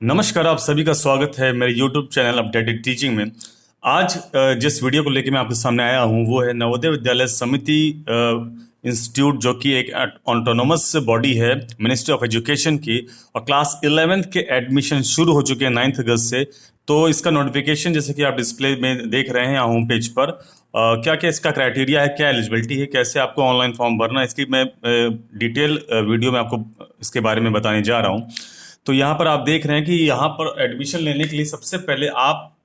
नमस्कार, आप सभी का स्वागत है मेरे YouTube चैनल अपडेटेड टीचिंग में। आज जिस वीडियो को लेकर मैं आपके सामने आया हूं वो है नवोदय विद्यालय समिति इंस्टीट्यूट, जो कि एक ऑटोनोमस बॉडी है मिनिस्ट्री ऑफ एजुकेशन की। और क्लास 11th के एडमिशन शुरू हो चुके हैं 9 अगस्त से। तो इसका नोटिफिकेशन जैसे कि आप डिस्प्ले में देख रहे हैं होम पेज पर, क्या क्या इसका क्राइटेरिया है, क्या एलिजिबिलिटी है, कैसे आपको ऑनलाइन फॉर्म भरना है, इसकी मैं डिटेल वीडियो में आपको इसके बारे में बताने जा रहा हूँ। तो यहाँ पर आप देख रहे हैं कि यहाँ पर एडमिशन लेने के लिए सबसे पहले आप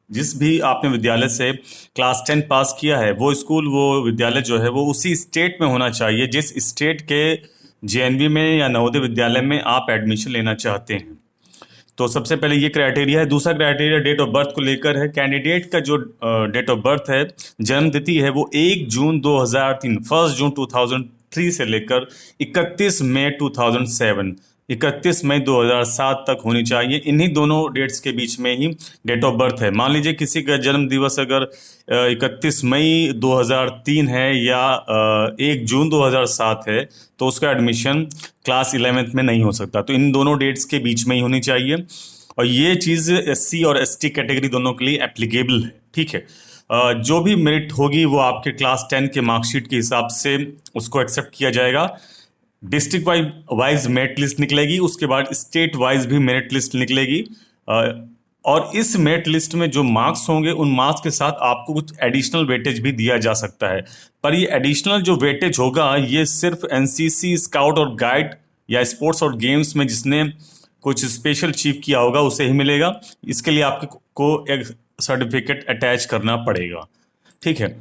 जिस भी आपने विद्यालय से क्लास 10 पास किया है वो स्कूल, वो विद्यालय जो है वो उसी स्टेट में होना चाहिए जिस स्टेट के जेएनवी में या नवोदय विद्यालय में आप एडमिशन लेना चाहते हैं। तो सबसे पहले ये क्राइटेरिया है। दूसरा क्राइटेरिया डेट ऑफ बर्थ को लेकर है। कैंडिडेट का जो डेट ऑफ बर्थ है, जन्म तिथि है, वो 1 जून 2003, 1 जून 2003 से लेकर 31 मई 2007, 31 मई 2007 तक होनी चाहिए। इन्हीं दोनों डेट्स के बीच में ही डेट ऑफ बर्थ है। मान लीजिए किसी का जन्म दिवस अगर 31 मई 2003 है या 1 जून 2007 है तो उसका एडमिशन क्लास 11th में नहीं हो सकता। तो इन दोनों डेट्स के बीच में ही होनी चाहिए। और ये चीज़ एससी और एसटी कैटेगरी दोनों के लिए एप्लीकेबल है। ठीक है, जो भी मेरिट होगी वो आपके क्लास 10 के मार्कशीट के हिसाब से उसको एक्सेप्ट किया जाएगा। डिस्ट्रिक्ट वाइज मेरिट लिस्ट निकलेगी, उसके बाद स्टेट वाइज भी मेरिट लिस्ट निकलेगी। और इस मेरिट लिस्ट में जो मार्क्स होंगे उन मार्क्स के साथ आपको कुछ एडिशनल वेटेज भी दिया जा सकता है। पर ये एडिशनल जो वेटेज होगा ये सिर्फ एनसीसी, स्काउट और गाइड या स्पोर्ट्स और गेम्स में जिसने कुछ स्पेशल अचीव किया होगा उसे ही मिलेगा। इसके लिए आपको एक सर्टिफिकेट अटैच करना पड़ेगा। ठीक है,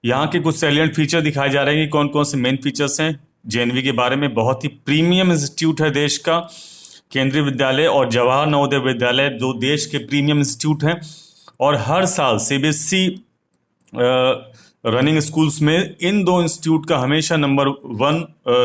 यहाँ के कुछ सैलिएंट फीचर दिखाए जा रहे हैं कि कौन कौन से मेन फीचर्स हैं जेएनवी के बारे में। बहुत ही प्रीमियम इंस्टीट्यूट है देश का। केंद्रीय विद्यालय और जवाहर नवोदय विद्यालय दो देश के प्रीमियम इंस्टीट्यूट हैं। और हर साल सीबीएसई रनिंग स्कूल्स में इन दो इंस्टीट्यूट का हमेशा नंबर 1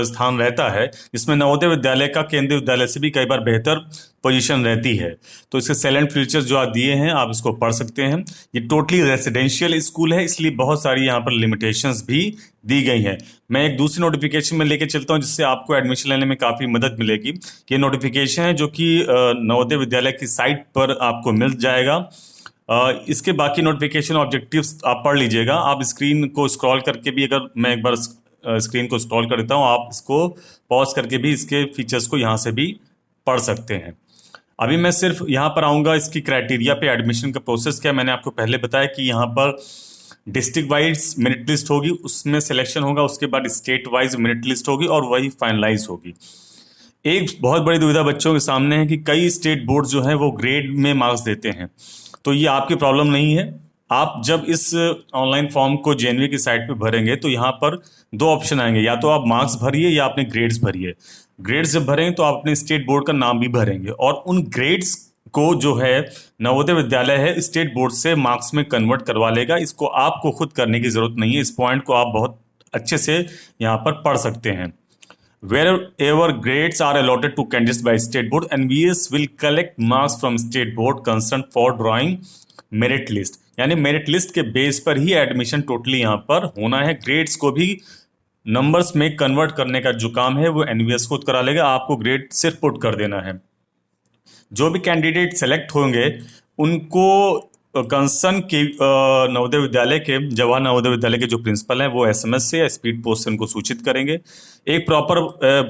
स्थान रहता है, जिसमें नवोदय विद्यालय का केंद्रीय विद्यालय से भी कई बार बेहतर पोजीशन रहती है। तो इसके सैलेंट फीचर्स जो आप दिए हैं आप इसको पढ़ सकते हैं। ये टोटली रेसिडेंशियल स्कूल है, इसलिए बहुत सारी यहाँ पर लिमिटेशंस भी दी गई हैं। मैं एक दूसरी नोटिफिकेशन में लेके चलता हूँ जिससे आपको एडमिशन लेने में काफ़ी मदद मिलेगी। ये नोटिफिकेशन है जो कि नवोदय विद्यालय की साइट पर आपको मिल जाएगा। इसके बाकी नोटिफिकेशन ऑब्जेक्टिव्स आप पढ़ लीजिएगा। आप स्क्रीन को स्क्रॉल करके भी, अगर मैं एक बार स्क्रीन को स्क्रॉल कर देता हूँ, आप इसको पॉज करके भी इसके फीचर्स को यहाँ से भी पढ़ सकते हैं। अभी मैं सिर्फ यहाँ पर आऊँगा इसकी क्राइटेरिया पे। एडमिशन का प्रोसेस क्या, मैंने आपको पहले बताया कि यहाँ पर डिस्ट्रिक्ट वाइज मेरिट लिस्ट होगी, उसमें सिलेक्शन होगा, उसके बाद स्टेट वाइज मेरिट लिस्ट होगी और वही फाइनलाइज होगी। एक बहुत बड़ी दुविधा बच्चों के सामने है कि कई स्टेट बोर्ड जो हैं वो ग्रेड में मार्क्स देते हैं। तो ये आपकी प्रॉब्लम नहीं है। आप जब इस ऑनलाइन फॉर्म को जेएनवी की साइट पे भरेंगे तो यहाँ पर 2 ऑप्शन आएंगे, या तो आप मार्क्स भरिए या अपने ग्रेड्स भरिए। ग्रेड्स जब भरेंगे तो आप अपने स्टेट बोर्ड का नाम भी भरेंगे और उन ग्रेड्स को जो है नवोदय विद्यालय है स्टेट बोर्ड से मार्क्स में कन्वर्ट करवा लेगा। इसको आपको खुद करने की जरूरत नहीं है। इस पॉइंट को आप बहुत अच्छे से यहाँ पर पढ़ सकते हैं। Wherever grades are allotted to candidates by state board, NVS will collect marks from state board concerned for drawing merit list। यानी मेरिट लिस्ट के बेस पर ही एडमिशन टोटली यहाँ पर होना है। ग्रेड्स को भी नंबर्स में कन्वर्ट करने का जो काम है वो एनवीएस खुद करा लेगा। आपको ग्रेड सिर्फ पुट कर देना है। जो भी कैंडिडेट सेलेक्ट होंगे उनको कंसर्न के नवोदय विद्यालय के, जवाहर नवोदय विद्यालय के जो प्रिंसिपल हैं वो एसएमएस से या स्पीड पोस्ट से उनको सूचित करेंगे। एक प्रॉपर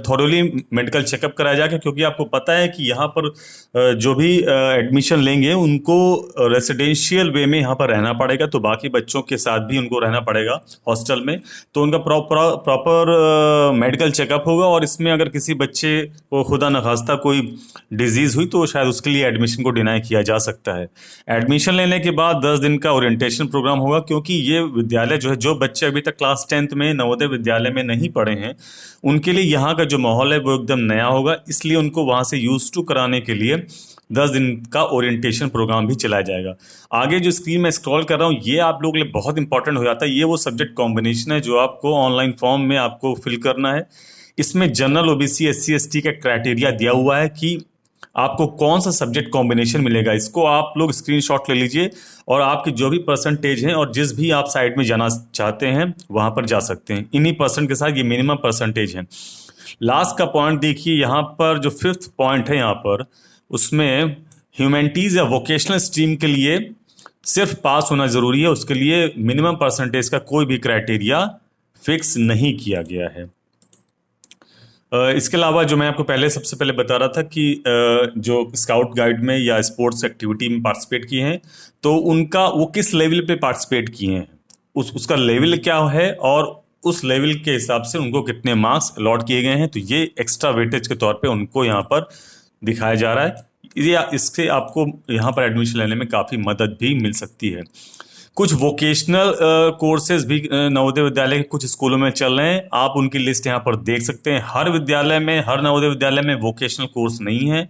थॉरोली मेडिकल चेकअप कराया जाएगा, क्योंकि आपको पता है कि यहाँ पर जो भी एडमिशन लेंगे उनको रेसिडेंशियल वे में यहाँ पर रहना पड़ेगा। तो बाकी बच्चों के साथ भी उनको रहना पड़ेगा हॉस्टल में। तो उनका प्रॉपर मेडिकल चेकअप होगा और इसमें अगर किसी बच्चे को खुदा न खास्ता कोई डिजीज़ हुई तो शायद उसके लिए एडमिशन को डिनाई किया जा सकता है। एडमिशन लेने के बाद 10 दिन का ओरिएंटेशन प्रोग्राम होगा, क्योंकि ये विद्यालय जो है, जो बच्चे अभी तक क्लास 10th में नवोदय विद्यालय में नहीं पढ़े हैं उनके लिए यहाँ का जो माहौल है वो एकदम नया होगा। इसलिए उनको वहाँ से यूज टू कराने के लिए 10 दिन का ओरिएंटेशन प्रोग्राम भी चलाया जाएगा। आगे जो स्क्रीन में स्क्रॉल कर रहा हूँ ये आप लोगों के लिए बहुत इंपॉर्टेंट हो जाता है। ये वो सब्जेक्ट कॉम्बिनेशन है जो आपको ऑनलाइन फॉर्म में आपको फिल करना है। इसमें जनरल, ओबीसी, एससी, एसटी का क्राइटेरिया दिया हुआ है कि आपको कौन सा सब्जेक्ट कॉम्बिनेशन मिलेगा। इसको आप लोग स्क्रीनशॉट ले लीजिए और आपकी जो भी परसेंटेज हैं और जिस भी आप साइट में जाना चाहते हैं वहां पर जा सकते हैं। इन्हीं परसेंट के साथ ये मिनिमम परसेंटेज है। लास्ट का पॉइंट देखिए, यहाँ पर जो 5th पॉइंट है यहाँ पर उसमें ह्यूमैनिटीज़ या वोकेशनल स्ट्रीम के लिए सिर्फ पास होना ज़रूरी है, उसके लिए मिनिमम परसेंटेज का कोई भी क्राइटेरिया फिक्स नहीं किया गया है। इसके अलावा जो मैं आपको पहले सबसे पहले बता रहा था कि जो स्काउट गाइड में या स्पोर्ट्स एक्टिविटी में पार्टिसिपेट किए हैं, तो उनका वो किस लेवल पे पार्टिसिपेट किए हैं, उसका लेवल क्या है और उस लेवल के हिसाब से उनको कितने मार्क्स अलॉट किए गए हैं, तो ये एक्स्ट्रा वेटेज के तौर पे उनको यहाँ पर दिखाया जा रहा है। ये इससे आपको यहाँ पर एडमिशन लेने में काफ़ी मदद भी मिल सकती है। कुछ वोकेशनल कोर्सेज भी नवोदय विद्यालय के कुछ स्कूलों में चल रहे हैं, आप उनकी लिस्ट यहाँ पर देख सकते हैं। हर विद्यालय में, हर नवोदय विद्यालय में वोकेशनल कोर्स नहीं है।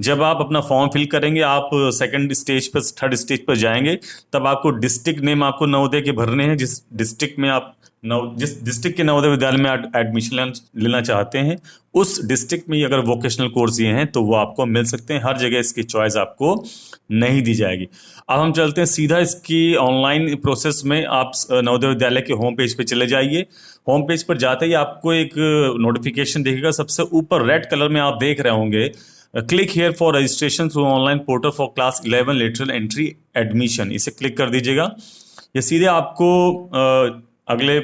जब आप अपना फॉर्म फिल करेंगे, आप सेकंड स्टेज पर, थर्ड स्टेज पर जाएंगे, तब आपको डिस्ट्रिक्ट नेम आपको नवोदय के भरने हैं, जिस डिस्ट्रिक्ट में आप जिस डिस्ट्रिक्ट के नवोदय विद्यालय में एडमिशन लेना चाहते हैं, उस डिस्ट्रिक्ट में अगर वोकेशनल कोर्स ये हैं तो वो आपको मिल सकते हैं। हर जगह इसकी चॉइस आपको नहीं दी जाएगी। अब हम चलते हैं सीधा इसकी ऑनलाइन प्रोसेस में। आप नवोदय विद्यालय के होम पेज पे चले जाइए। होम पेज पर जाते ही आपको एक नोटिफिकेशन दिखेगा, सबसे ऊपर रेड कलर में आप देख रहे होंगे, click here for registration through online portal for class 11 lateral entry admission. इसे क्लिक कर दीजिएगा। ये सीधे आपको अगले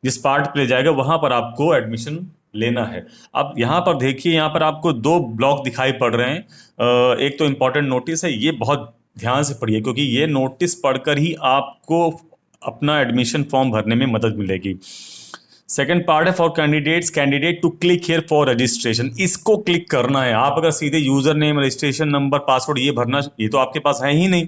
जिस पार्ट पे ले जाएगा, वहां पर आपको एडमिशन लेना है। अब यहाँ पर देखिए, यहाँ पर आपको दो ब्लॉक दिखाई पड़ रहे हैं। एक तो इम्पोर्टेंट नोटिस है, ये बहुत ध्यान से पढ़िए, क्योंकि ये नोटिस पढ़कर ही आपको अपना एडमिशन फॉर्म भरने में मदद मिलेगी। सेकंड पार्ट है for candidate to click here for registration. इसको क्लिक करना है। आप अगर सीधे user name, registration number, password ये भरना, ये तो आपके पास है ही नहीं,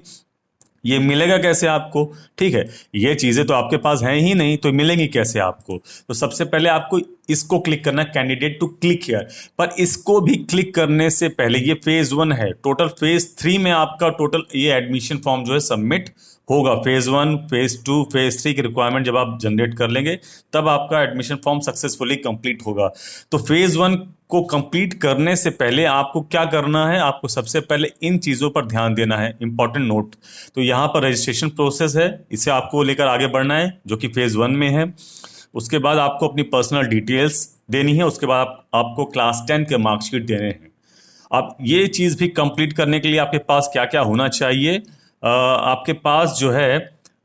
ये मिलेगा कैसे आपको? ठीक है, ये चीजें तो आपके पास हैं ही नहीं, तो मिलेंगी कैसे आपको? तो सबसे पहले आपको इसको क्लिक करना है, कैंडिडेट टू क्लिक हियर। पर इसको भी क्लिक करने से पहले, ये फेज 1 है, टोटल फेज 3 में आपका टोटल ये एडमिशन फॉर्म जो है सबमिट होगा। फेज 1, फेज 2, फेज 3 की रिक्वायरमेंट जब आप जनरेट कर लेंगे, तब आपका एडमिशन फॉर्म सक्सेसफुली कंप्लीट होगा। तो फेज 1 को कंप्लीट करने से पहले आपको क्या करना है? आपको सबसे पहले इन चीज़ों पर ध्यान देना है, इंपॉर्टेंट नोट। तो यहाँ पर रजिस्ट्रेशन प्रोसेस है, इसे आपको लेकर आगे बढ़ना है, जो कि फेज 1 में है। उसके बाद आपको अपनी पर्सनल डिटेल्स देनी है। उसके बाद आपको क्लास 10 के मार्कशीट देने हैं। अब ये चीज़ भी कंप्लीट करने के लिए आपके पास क्या क्या होना चाहिए? आपके पास जो है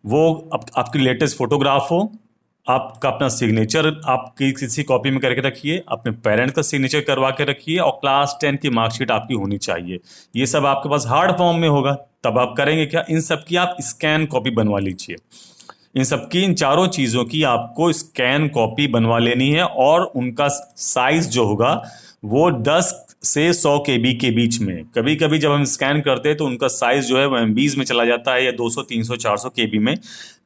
वो आपकी लेटेस्ट फोटोग्राफ हो, आपका अपना सिग्नेचर आपकी किसी कॉपी में करके रखिए, अपने पेरेंट्स का सिग्नेचर करवा के रखिए, और क्लास 10 की मार्कशीट आपकी होनी चाहिए। ये सब आपके पास हार्ड फॉर्म में होगा। तब आप करेंगे क्या? इन सब की आप स्कैन कॉपी बनवा लीजिए। इन सबकी, इन चारों चीज़ों की आपको स्कैन कॉपी बनवा लेनी है, और उनका साइज जो होगा वो 10 से 100 KB के बीच में। कभी कभी जब हम स्कैन करते हैं तो उनका साइज जो है वो MBs में चला जाता है, या 200, 300, 400 KB में।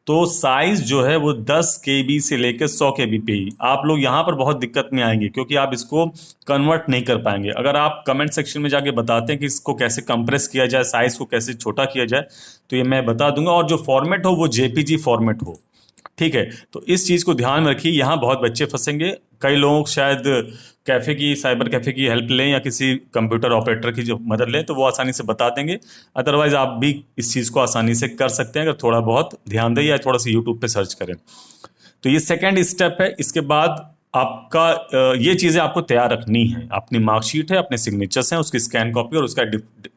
तो साइज जो है वो 10 KB से लेकर 100 KB पे ही। आप लोग यहाँ पर बहुत दिक्कत में आएंगे, क्योंकि आप इसको कन्वर्ट नहीं कर पाएंगे। अगर आप कमेंट सेक्शन में जाके बताते हैं कि इसको कैसे कंप्रेस किया जाए, साइज को कैसे छोटा किया जाए, तो ये मैं बता दूंगा। और जो फॉर्मेट हो वो JPG फॉर्मेट हो, ठीक है? तो इस चीज़ को ध्यान में रखिए। यहाँ बहुत बच्चे फंसेंगे। कई लोग शायद साइबर कैफ़े की हेल्प लें, या किसी कंप्यूटर ऑपरेटर की जो मदद लें, तो वो आसानी से बता देंगे। अदरवाइज आप भी इस चीज़ को आसानी से कर सकते हैं, अगर थोड़ा बहुत ध्यान दें या थोड़ा सा यूट्यूब पे सर्च करें। तो ये सेकेंड स्टेप है। इसके बाद आपका ये चीज़ें आपको तैयार रखनी है। अपनी मार्कशीट है, अपने सिग्नेचर्स हैं, उसकी स्कैन कॉपी, और उसका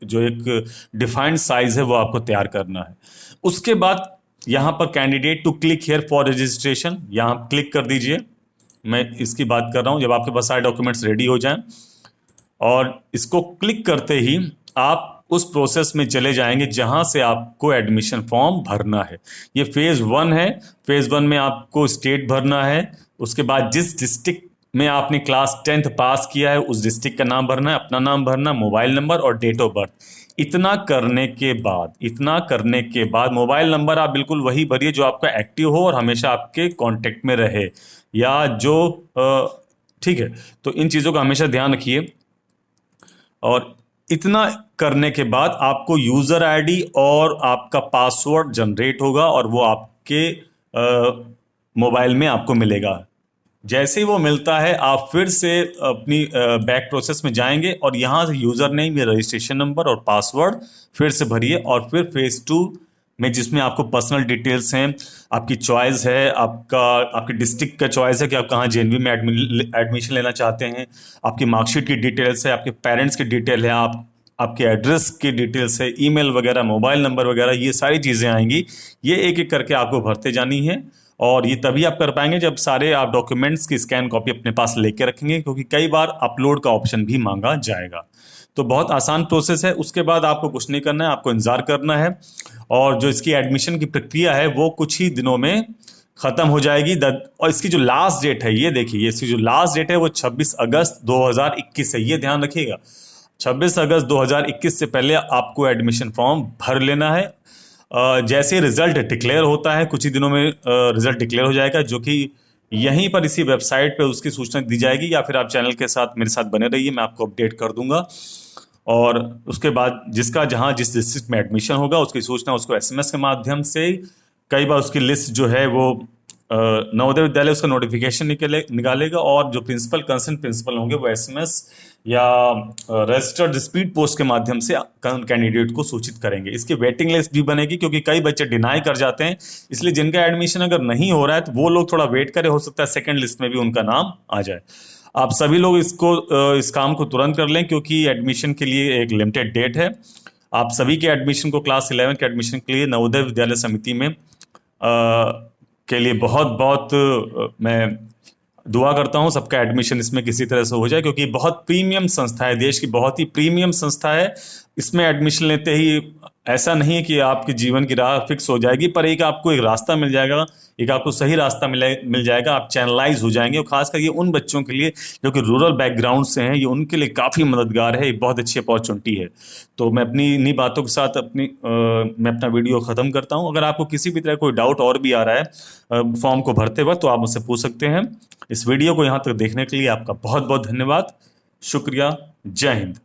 जो एक डिफाइंड साइज है वो आपको तैयार करना है। उसके बाद यहाँ पर candidate to click here for registration, यहाँ क्लिक कर दीजिए। मैं इसकी बात कर रहा हूँ। जब आपके पास सारे डॉक्यूमेंट्स रेडी हो जाएं, और इसको क्लिक करते ही आप उस प्रोसेस में चले जाएंगे जहां से आपको एडमिशन फॉर्म भरना है। ये फेज 1 है। फेज 1 में आपको स्टेट भरना है। उसके बाद जिस डिस्ट्रिक्ट में आपने क्लास 10th पास किया है, उस डिस्ट्रिक्ट का नाम भरना है, अपना नाम भरना, मोबाइल नंबर और डेट ऑफ बर्थ। इतना करने के बाद मोबाइल नंबर आप बिल्कुल वही भरिए जो आपका एक्टिव हो और हमेशा आपके कांटेक्ट में रहे, या जो ठीक है। तो इन चीज़ों का हमेशा ध्यान रखिए। और इतना करने के बाद आपको यूज़र आईडी और आपका पासवर्ड जनरेट होगा, और वो आपके मोबाइल में आपको मिलेगा। जैसे ही वो मिलता है, आप फिर से अपनी बैक प्रोसेस में जाएंगे, और यहाँ से यूज़र नेम या रजिस्ट्रेशन नंबर और पासवर्ड फिर से भरिए। और फिर फेज 2 में, जिसमें आपको पर्सनल डिटेल्स हैं, आपकी चॉइस है, आपके डिस्ट्रिक्ट का चॉइस है कि आप कहाँ JNV में एडमिशन लेना चाहते हैं, आपकी मार्कशीट की डिटेल्स है, आपके पेरेंट्स की डिटेल है, आप आपके एड्रेस की डिटेल्स है, ईमेल वगैरह, मोबाइल नंबर वगैरह, ये सारी चीज़ें आएंगी। ये एक एक करके आपको भरते जानी है, और ये तभी आप कर पाएंगे जब सारे आप डॉक्यूमेंट्स की स्कैन कॉपी अपने पास लेके रखेंगे, क्योंकि कई बार अपलोड का ऑप्शन भी मांगा जाएगा। तो बहुत आसान प्रोसेस है। उसके बाद आपको कुछ नहीं करना है, आपको इंतजार करना है, और जो इसकी एडमिशन की प्रक्रिया है वो कुछ ही दिनों में खत्म हो जाएगी। और इसकी जो लास्ट डेट है, ये देखिए, इसकी जो लास्ट डेट है वो 26 अगस्त 2021 है। ये ध्यान रखिएगा, 26 अगस्त 2021 से पहले आपको एडमिशन फॉर्म भर लेना है। जैसे रिजल्ट डिक्लेयर होता है, कुछ ही दिनों में रिजल्ट डिक्लेयर हो जाएगा, जो कि यहीं पर इसी वेबसाइट पे उसकी सूचना दी जाएगी, या फिर आप चैनल के साथ मेरे साथ बने रहिए, मैं आपको अपडेट कर दूंगा। और उसके बाद जिसका जहां जिस डिस्ट्रिक्ट में एडमिशन होगा उसकी सूचना उसको एसएमएस के माध्यम से, कई बार उसकी लिस्ट जो है वो नवोदय विद्यालय उसका नोटिफिकेशन निकालेगा, और जो प्रिंसिपल, कंसर्न प्रिंसिपल होंगे, वो एसएमएस या रजिस्टर्ड स्पीड पोस्ट के माध्यम से कैंडिडेट को सूचित करेंगे। इसकी वेटिंग लिस्ट भी बनेगी, क्योंकि कई बच्चे डिनाई कर जाते हैं, इसलिए जिनका एडमिशन अगर नहीं हो रहा है तो वो लोग थोड़ा वेट करें, हो सकता है सेकंड लिस्ट में भी उनका नाम आ जाए। आप सभी लोग इस काम को तुरंत कर लें, क्योंकि एडमिशन के लिए एक लिमिटेड डेट है। आप सभी के एडमिशन को, क्लास 11 के एडमिशन के लिए नवोदय विद्यालय समिति में के लिए बहुत बहुत मैं दुआ करता हूं सबका एडमिशन इसमें किसी तरह से हो जाए, क्योंकि बहुत प्रीमियम संस्था है, देश की बहुत ही प्रीमियम संस्था है। इसमें एडमिशन लेते ही ऐसा नहीं है कि आपके जीवन की राह फिक्स हो जाएगी, पर एक आपको एक रास्ता मिल जाएगा, एक आपको सही रास्ता मिल जाएगा, आप चैनलाइज हो जाएंगे। और खासकर ये उन बच्चों के लिए जो कि रूरल बैकग्राउंड से हैं, ये उनके लिए काफ़ी मददगार है, एक बहुत अच्छी अपॉर्चुनिटी है। तो मैं अपनी इन्हीं बातों के साथ मैं अपना वीडियो ख़त्म करता हूँ। अगर आपको किसी भी तरह कोई डाउट और भी आ रहा है फॉर्म को भरते वक्त, तो आप मुझसे पूछ सकते हैं। इस वीडियो को यहाँ तक देखने के लिए आपका बहुत बहुत धन्यवाद। शुक्रिया। जय हिंद।